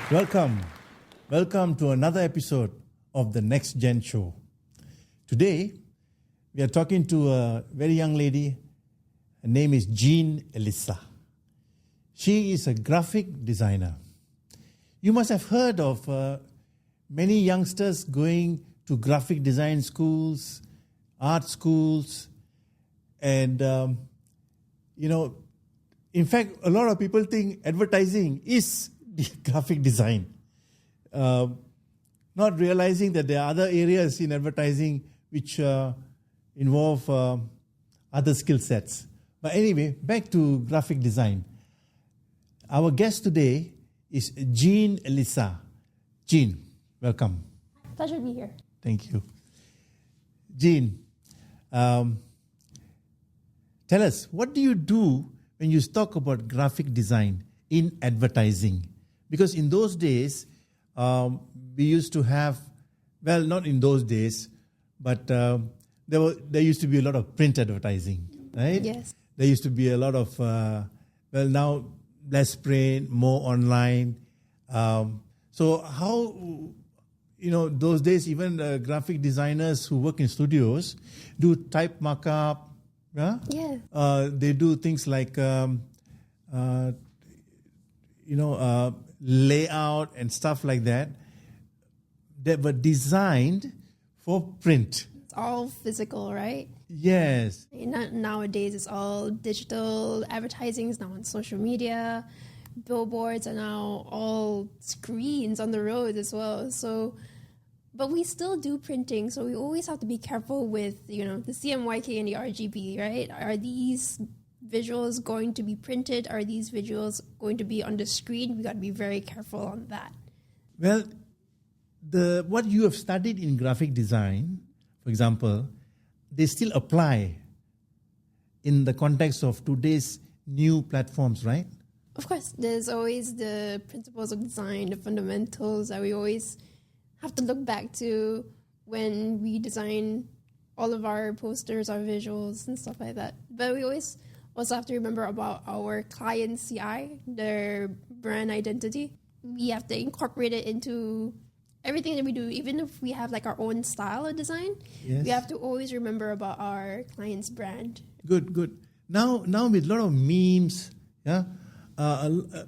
Welcome. Welcome to another episode of the NexGen show. Today, we are talking to a very young lady. Her name is Jean Elliessa. She is a graphic designer. You must have heard of many youngsters going to graphic design schools, art schools, and, in fact, a lot of people think advertising is graphic design. Not realizing that there are other areas in advertising which involve other skill sets. But anyway, back to graphic design. Our guest today is Jean Elliessa. Jean, welcome. Pleasure to be here. Thank you. Jean, tell us, what do you do when you talk about graphic design in advertising? Because in those days, we used to have, well, not in those days, but there used to be a lot of print advertising, right? Yes. There used to be a lot of, now less print, more online. So how, those days, even graphic designers who work in studios do type markup. Yeah. Yeah. They do things like, layout and stuff like that were designed for print. It's all physical, right? Yes. Nowadays, it's all digital. Advertising is now on social media. Billboards are now all screens on the road as well. But we still do printing, so we always have to be careful with, the CMYK and the RGB, right? Are these visuals going to be printed? Are these visuals going to be on the screen? We got to be very careful on that. Well, what you have studied in graphic design, for example, they still apply in the context of today's new platforms, right? Of course, there's always the principles of design, the fundamentals that we always have to look back to when we design all of our posters, our visuals, and stuff like that. But we always also have to remember about our client CI, their brand identity. We have to incorporate it into everything that we do, even if we have like our own style of design. Yes. We have to always remember about our client's brand. Good. Now with a lot of memes, yeah. There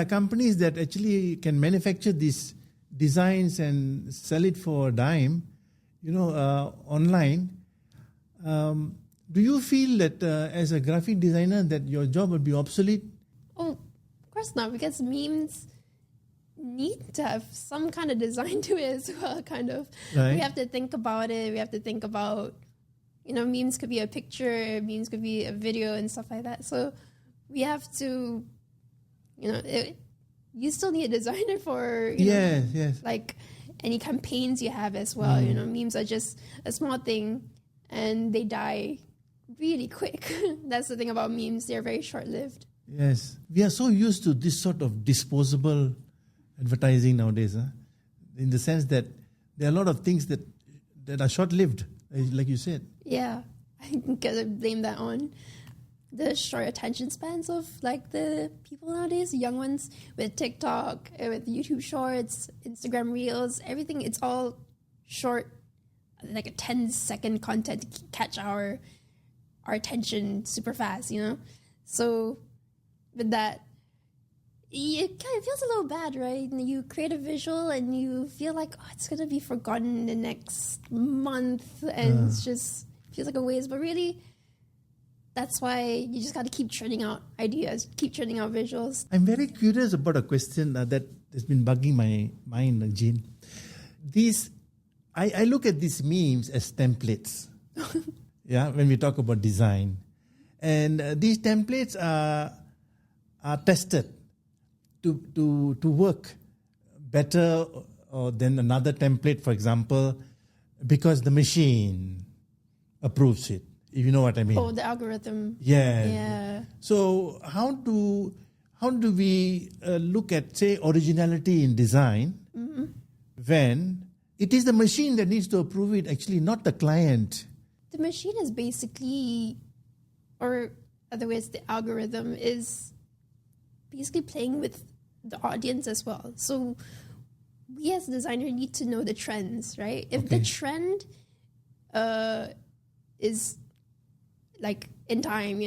are companies that actually can manufacture these designs and sell it for a dime, online. Do you feel that as a graphic designer that your job would be obsolete? Oh, of course not, because memes need to have some kind of design to it as well, kind of. Right. We have to think about it. We have to think about, memes could be a picture, memes could be a video and stuff like that. So we have to, you still need a designer for, yes. like any campaigns you have as well. Memes are just a small thing and they die really quick. That's the thing about memes. They're very short-lived. Yes. We are so used to this sort of disposable advertising nowadays, in the sense that there are a lot of things that are short-lived, like you said. Yeah. I gotta blame that on the short attention spans of like the people nowadays, the young ones, with TikTok, with YouTube Shorts, Instagram Reels, everything. It's all short, like a 10-second content to catch our attention super fast, So with that, it kind of feels a little bad, right? And you create a visual and you feel like, it's going to be forgotten in the next month, and it's just feels like a waste. But really, that's why you just got to keep churning out ideas, keep churning out visuals. I'm very curious about a question that has been bugging my mind, Jean. I look at these memes as templates. Yeah, when we talk about design. And these templates are tested to work better than another template, for example, because the machine approves it, if you know what I mean. Oh, the algorithm. Yeah. So how do we look at, say, originality in design when it is the machine that needs to approve it, actually, not the client? The machine is basically, or otherwise the algorithm is basically playing with the audience as well. So we as designers need to know the trends, right? If the trend is like in time,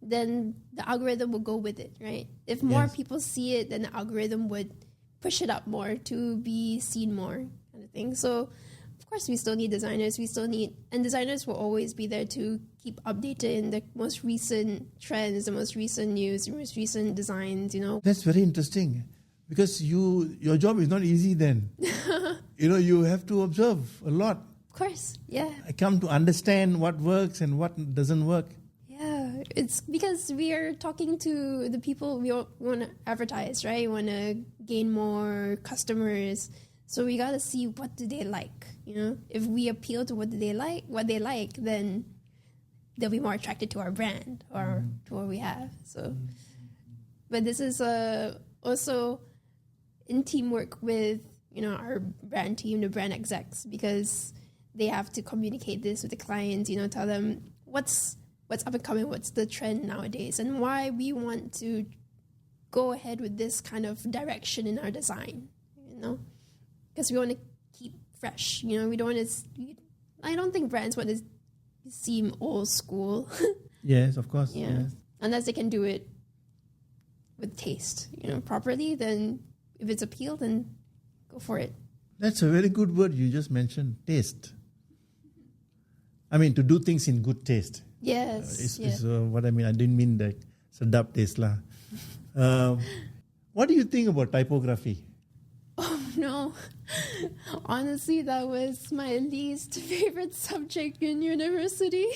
then the algorithm will go with it, right? If more people see it, then the algorithm would push it up more to be seen more, kind of thing. So of course we still need designers. And designers will always be there to keep updated in the most recent trends, the most recent news, the most recent designs, That's very interesting, because your job is not easy then. You have to observe a lot. Of course, yeah. I come to understand what works and what doesn't work. Yeah, it's because we are talking to the people we want to advertise, right? We want to gain more customers. So we got to see what do they like, If we appeal to what they like, then they'll be more attracted to our brand or to what we have. So, but this is also in teamwork with, our brand team, the brand execs, because they have to communicate this with the clients, tell them what's up and coming, what's the trend nowadays, and why we want to go ahead with this kind of direction in our design, because we want to keep fresh, we don't want to, I don't think brands want to seem old school. Yes, of course. Yeah. Yes. Unless they can do it with taste, properly, then if it's appeal, then go for it. That's a very good word you just mentioned, taste. I mean, to do things in good taste. Yes. Is what I mean. I didn't mean that sedap taste lah. What do you think about typography? Oh, no. Honestly, that was my least favorite subject in university.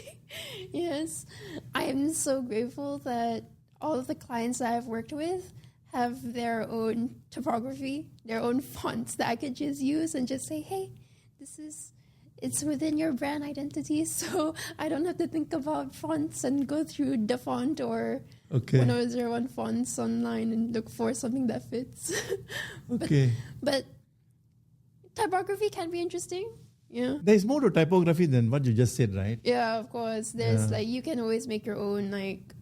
Yes. I am so grateful that all of the clients that I've worked with have their own typography, their own fonts that I could just use and just say, hey, it's within your brand identity, so I don't have to think about fonts and go through the font or 1001 fonts online and look for something that fits. But typography can be interesting. There's more to typography than what you just said, right? Yeah, of course. There's you can always make your own like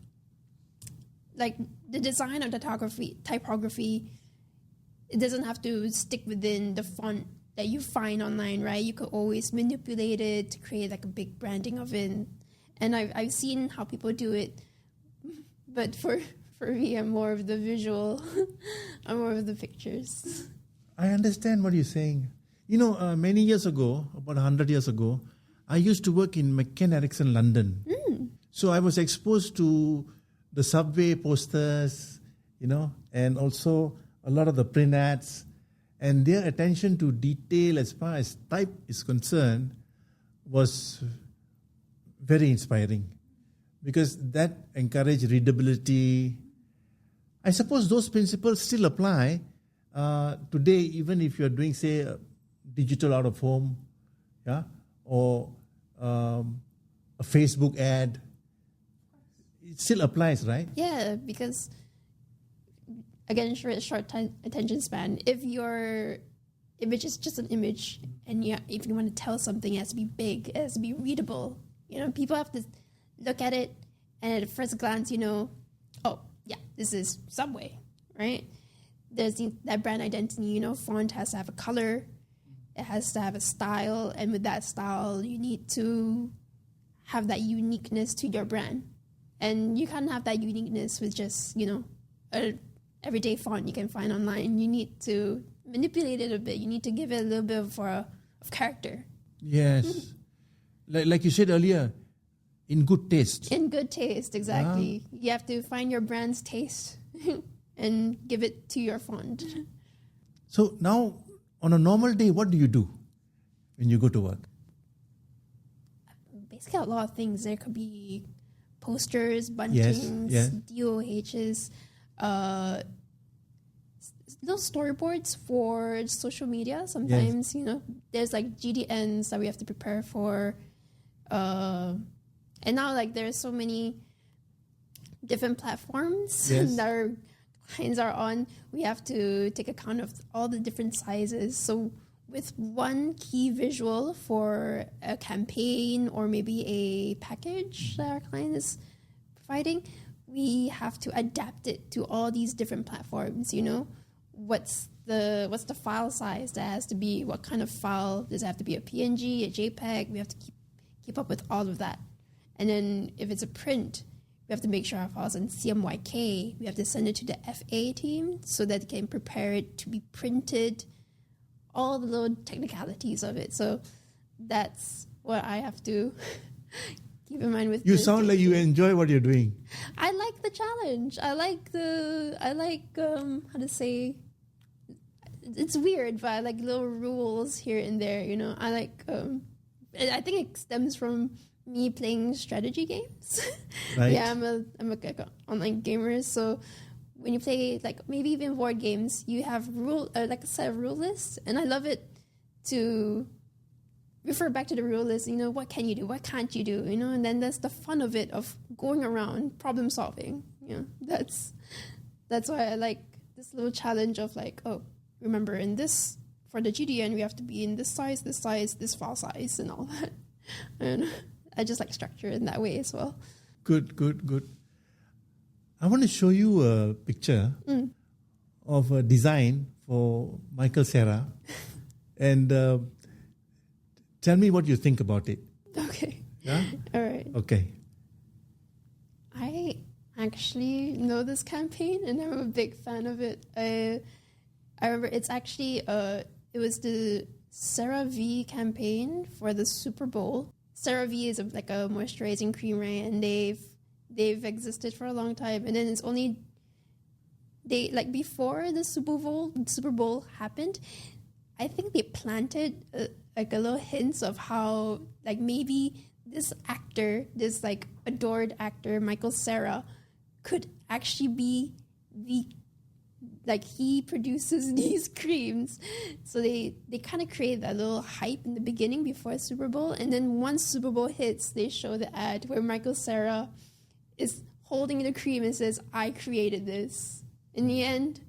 the design of the typography. It doesn't have to stick within the font that you find online, right? You could always manipulate it to create like a big branding of it. And I've seen how people do it. But for me, I'm more of the visual. I'm more of the pictures. I understand what you're saying. Many years ago, about 100 years ago, I used to work in McCann Erickson, London. So I was exposed to the subway posters, and also a lot of the print ads. And their attention to detail as far as type is concerned was very inspiring, because that encouraged readability. I suppose those principles still apply today, even if you're doing, say, a digital out of home, or a Facebook ad. It still applies, right? Yeah, because again, short attention span. If your image is just an image, and if you want to tell something, it has to be big, it has to be readable. People have to look at it, and at first glance, oh yeah, this is Subway, right? There's that brand identity. Font has to have a color, it has to have a style, and with that style, you need to have that uniqueness to your brand, and you can't have that uniqueness with just a everyday font you can find online. You need to manipulate it a bit. You need to give it a little bit of character. Yes. Like you said earlier, in good taste. In good taste, exactly. You have to find your brand's taste and give it to your font. So now, on a normal day, what do you do when you go to work? Basically, a lot of things. There could be posters, bunchings, DOHs, little storyboards for social media. Sometimes, there's like GDNs that we have to prepare for. And now, there's so many different platforms that our clients are on. We have to take account of all the different sizes. So with one key visual for a campaign or maybe a package that our client is providing, we have to adapt it to all these different platforms. You know, what's the file size that has to be? What kind of file does it have to be? A PNG, a JPEG? We have to keep up with all of that. And then if it's a print, we have to make sure our file's in CMYK. We have to send it to the FA team so that they can prepare it to be printed. All the little technicalities of it. So that's what I have to keep in mind with. You sound like you enjoy what you're doing. I like the challenge. I like how to say. It's weird, but I like little rules here and there. You know, I like. I think it stems from me playing strategy games. Right. Yeah, I'm a online gamer. So when you play like maybe even board games, you have like a set of rule lists, and I love it to refer back to the rule list. You know, what can you do? What can't you do? You know, and then that's the fun of it, of going around problem solving. You know, that's why I like this little challenge of like, oh, remember in this for the GDN we have to be in this size, this file size, and all that. And I just like structure in that way as well. Good. I want to show you a picture of a design for Michael Cera, and tell me what you think about it. Okay. Yeah? All right. Okay. I actually know this campaign, and I'm a big fan of it. I remember it's actually it was the CeraVe campaign for the Super Bowl. CeraVe is like a moisturizing cream, right? And they've existed for a long time, and then it's only before the Super Bowl happened, I think they planted like a little hints of how like maybe this actor, this like adored actor Michael Cera, could actually be he produces these creams. So they kind of create that little hype in the beginning before Super Bowl, and then once Super Bowl hits, they show the ad where Michael Cera is holding the cream and says, "I created this." In the end,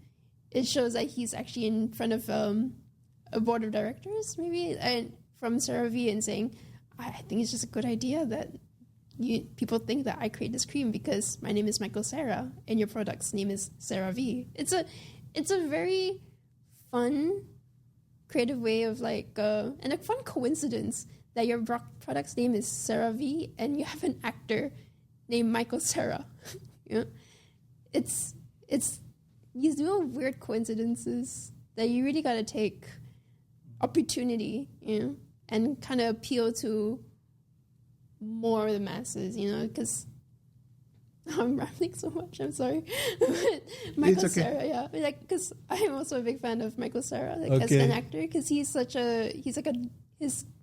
it shows that he's actually in front of a board of directors, maybe, and from CeraVe, and saying, "I think it's just a good idea that people think that I create this cream because my name is Michael Cera and your product's name is CeraVe." It's a very fun, creative way of and a fun coincidence that your product's name is CeraVe and you have an actor named Michael Cera. You know, it's these little weird coincidences that you really got to take opportunity, you know, and kind of appeal to more of the masses, you know, because I'm rambling so much. I'm sorry. Michael okay. Cera, yeah, because I'm also a big fan of Michael Cera, as Okay. an actor, because his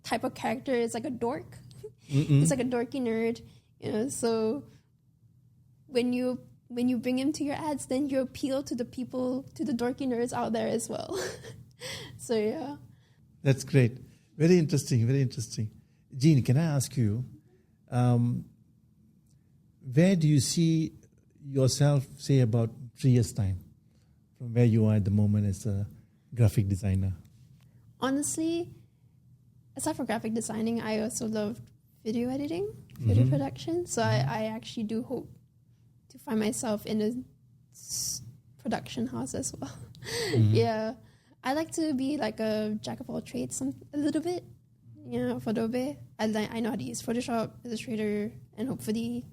type of character is like a dork. Mm-mm. He's like a dorky nerd, you know. So when you bring him to your ads, then you appeal to the people, to the dorky nerds out there as well. So yeah, That's great. Very interesting. Jean, can I ask you, where do you see yourself, say, about 3 years' time, from where you are at the moment as a graphic designer? honestly, aside from graphic designing, I also love video editing, video production. So I actually do hope to find myself in a production house as well. Yeah. I like to be like a jack of all trades a little bit. You know, for Adobe, I know how to use Photoshop, Illustrator, and hopefully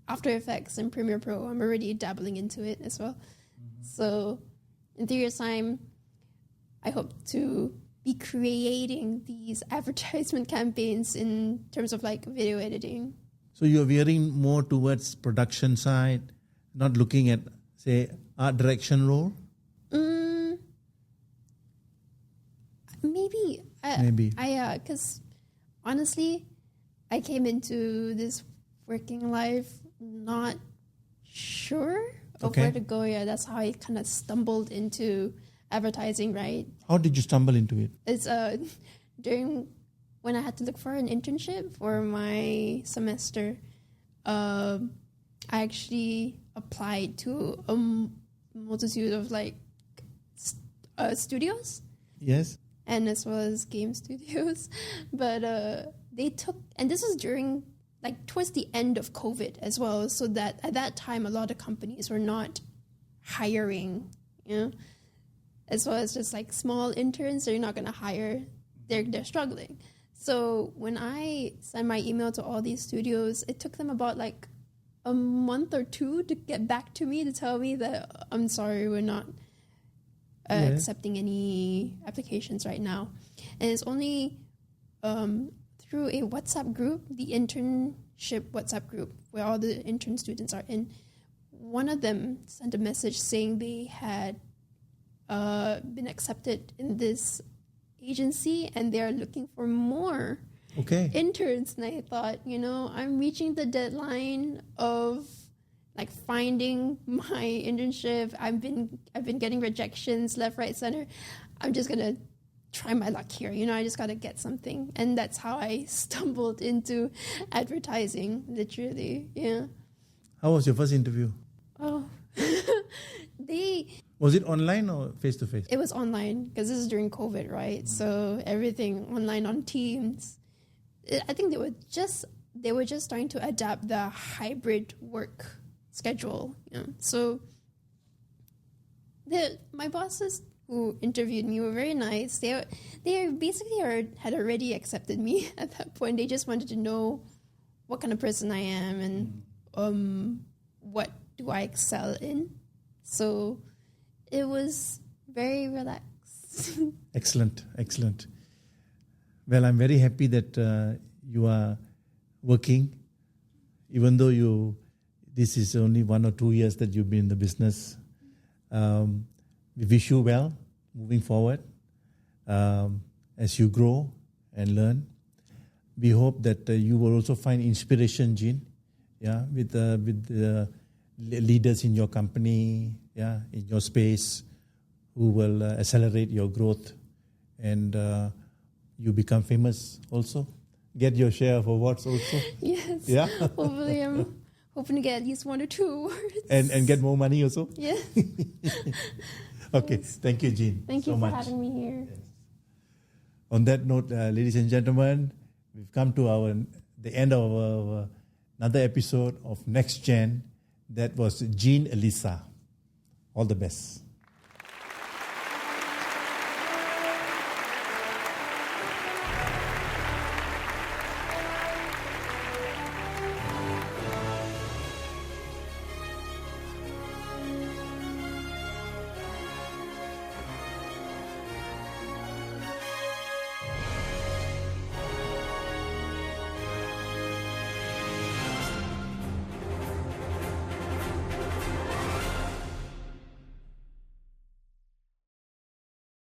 After Effects and Premiere Pro. I'm already dabbling into it as well. So in 3 years' time, I hope to be creating these advertisement campaigns in terms of like video editing. So you're veering more towards production side, not looking at, say, art direction role? Maybe. Maybe. Because honestly, I came into this working life not sure of where to go. Yeah, that's how I kind of stumbled into advertising, right? How did you stumble into it? It's during when I had to look for an internship for my semester. I actually applied to a multitude of like studios. Yes. And as well as game studios. But they took, and this was during like towards the end of COVID as well. So that at that time, a lot of companies were not hiring, as well as just like small interns. They're not going to hire. They're struggling. So when I sent my email to all these studios, it took them about like a month or two to get back to me to tell me that I'm sorry, we're not accepting any applications right now. And it's only through a WhatsApp group, the internship WhatsApp group, where all the intern students are in. One of them sent a message saying they had been accepted in this agency and they're looking for more interns. And I thought, I'm reaching the deadline of like finding my internship. I've been getting rejections left, right, center. I'm just gonna try my luck here. I just gotta get something. And that's how I stumbled into advertising, literally. Yeah. How was your first interview? Oh, Was it online or face-to-face? It was online because this is during COVID, right? So everything online on Teams. I think they were just starting to adapt the hybrid work schedule. So my bosses who interviewed me were very nice. They basically had already accepted me at that point. They just wanted to know what kind of person I am and what do I excel in. So it was very relaxed. Excellent. Well, I'm very happy that you are working, even though this is only 1 or 2 years that you've been in the business. We wish you well moving forward as you grow and learn. We hope that you will also find inspiration, Jean, with the leaders in your company, in your space, who will accelerate your growth and you become famous also. Get your share of awards also. Yes. Yeah. Hopefully, I'm hoping to get at least 1 or 2 awards. And get more money also. Yeah. Okay. Thank you, Jean. Thank you for having me here. Yes. On that note, ladies and gentlemen, we've come to the end of another episode of NexGen. That was Jean Elliessa. All the best.